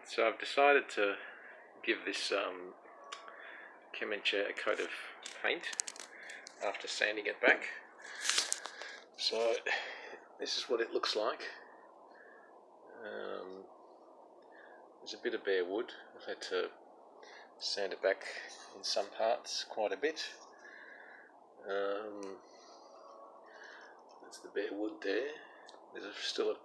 So I've decided to give this Kemenche a coat of paint after sanding it back. So this is what it looks like. There's a bit of bare wood. I've had to sand it back in some parts quite a bit. That's the bare wood there. There's still a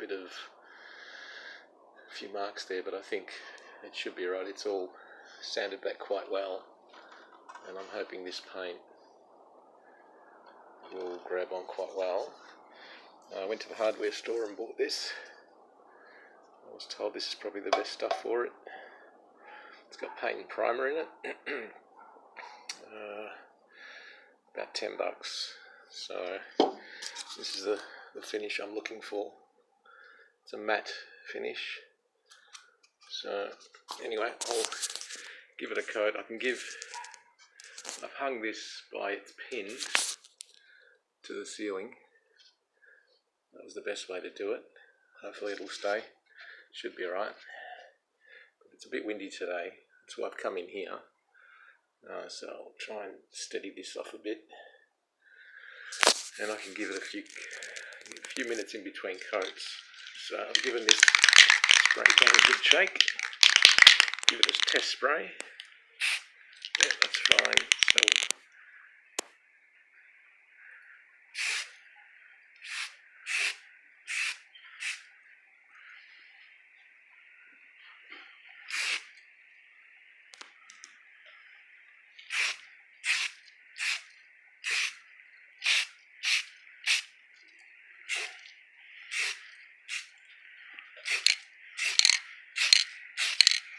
few marks there, but I think it should be right. It's all sanded back quite well, and I'm hoping this paint will grab on quite well. I went to the hardware store and bought this. I was told this is probably the best stuff for it. It's got paint and primer in it. About $10. So this is the finish I'm looking for. It's a matte finish. So anyway, I'll give it a coat. I've hung this by its pin to the ceiling. That was the best way to do it. Hopefully it'll stay. Should be alright. But it's a bit windy today. That's why I've come in here. So I'll try and steady this off a bit. And I can give it a few minutes in between coats. So I've given this spray can a good shake. Give it a test spray. Yeah, that's fine.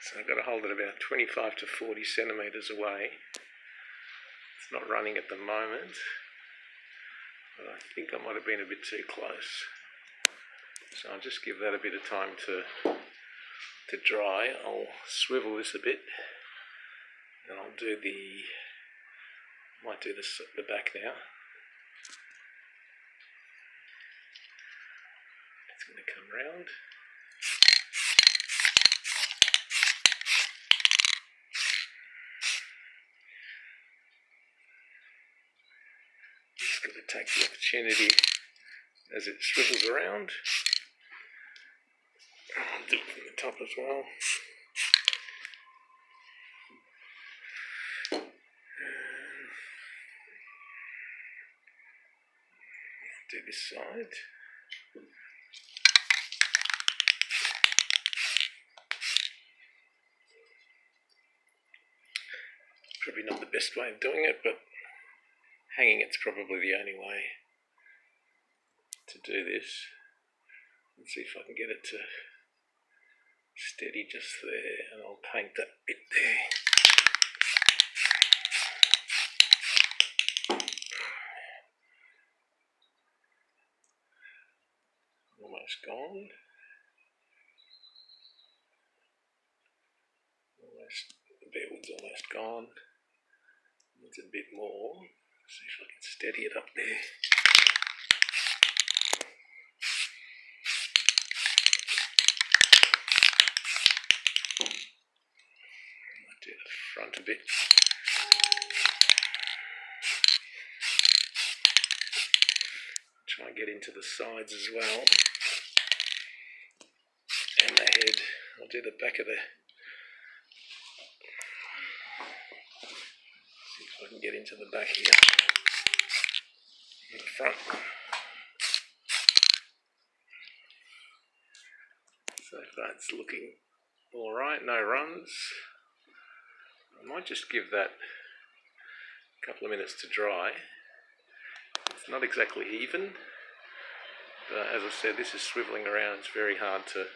So I've got to hold it about 25 to 40 centimetres away. It's not running at the moment, but I think I might have been a bit too close. So I'll just give that a bit of time to dry. I'll swivel this a bit, and I'll do might do the back now. It's going to come round. Just going to take the opportunity as it swivels around. I'll do it from the top as well. Do this side. Probably not the best way of doing it, but hanging it's probably the only way to do this. Let's see if I can get it to steady just there, and I'll paint that bit there. Almost gone. The bare wood's almost gone. Needs a bit more. See if I can steady it up there. Might do the front a bit. Try and get into the sides as well. And the head. I'll do the back of the... See if I can get into the back here. In the front. So that's looking alright, no runs. I might just give that a couple of minutes to dry. It's not exactly even, but as I said, this is swiveling around. It's very hard to...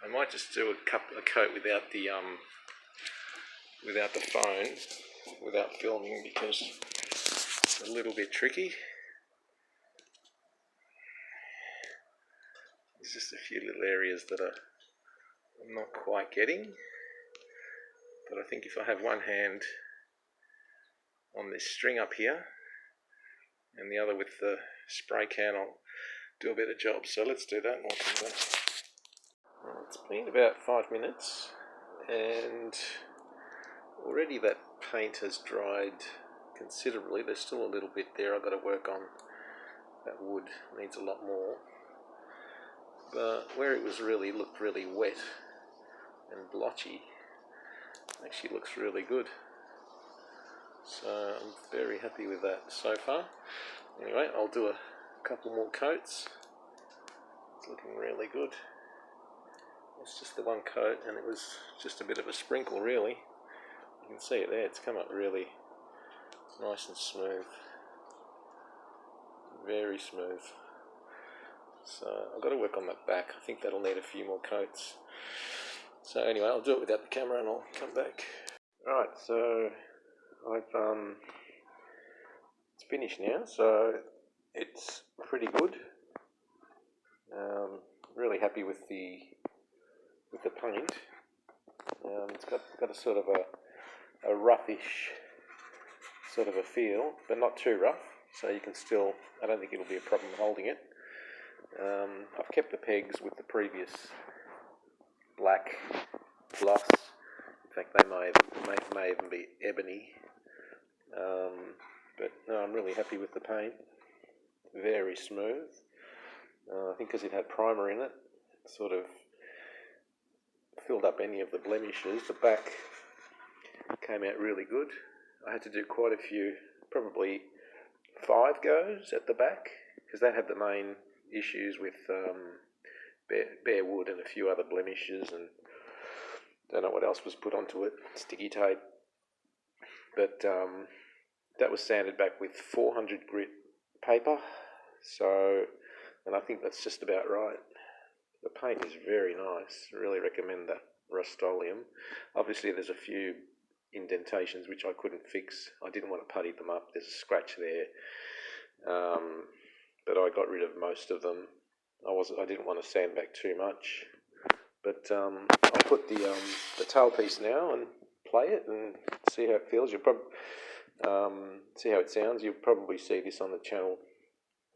I might just do a coat without the phone, without filming, because it's a little bit tricky. There's just a few little areas that I'm not quite getting, but I think if I have one hand on this string up here and the other with the spray can, I'll do a better job. So let's do that and we'll come back. It's been about 5 minutes and already that paint has dried considerably. There's still a little bit there I've got to work on. That wood needs a lot more. But where it was looked really wet and blotchy, actually looks really good. So I'm very happy with that so far. Anyway, I'll do a couple more coats. It's looking really good. It's just the one coat and it was just a bit of a sprinkle really. You can see it there, it's come up really nice and smooth. Very smooth. So I've got to work on that back. I think that'll need a few more coats. So anyway, I'll do it without the camera and I'll come back. Alright, so I've it's finished now, so it's pretty good. Really happy with the paint. It's got a sort of a roughish sort of a feel, but not too rough, so you can still, I don't think it'll be a problem holding it. I've kept the pegs with the previous black gloss. In fact, they may even be ebony. But no, I'm really happy with the paint. Very smooth. I think because it had primer in it, it sort of filled up any of the blemishes. The back came out really good. I had to do quite a few, probably 5 goes at the back, because that had the main issues with bare wood and a few other blemishes, and don't know what else was put onto it, sticky tape. But that was sanded back with 400 grit paper, so, and I think that's just about right. The paint is very nice. I really recommend that Rust-Oleum. Obviously there's a few indentations which I couldn't fix. I didn't want to putty them up. There's a scratch there, but I got rid of most of them. I didn't want to sand back too much, but I'll put the tailpiece now and play it and see how it feels. You'll see how it sounds. You'll probably see this on the channel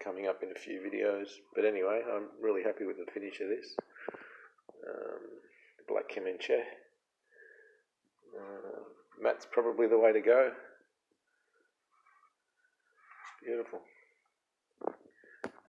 coming up in a few videos. But anyway, I'm really happy with the finish of this. Black Kemenche. Matt's probably the way to go. Beautiful.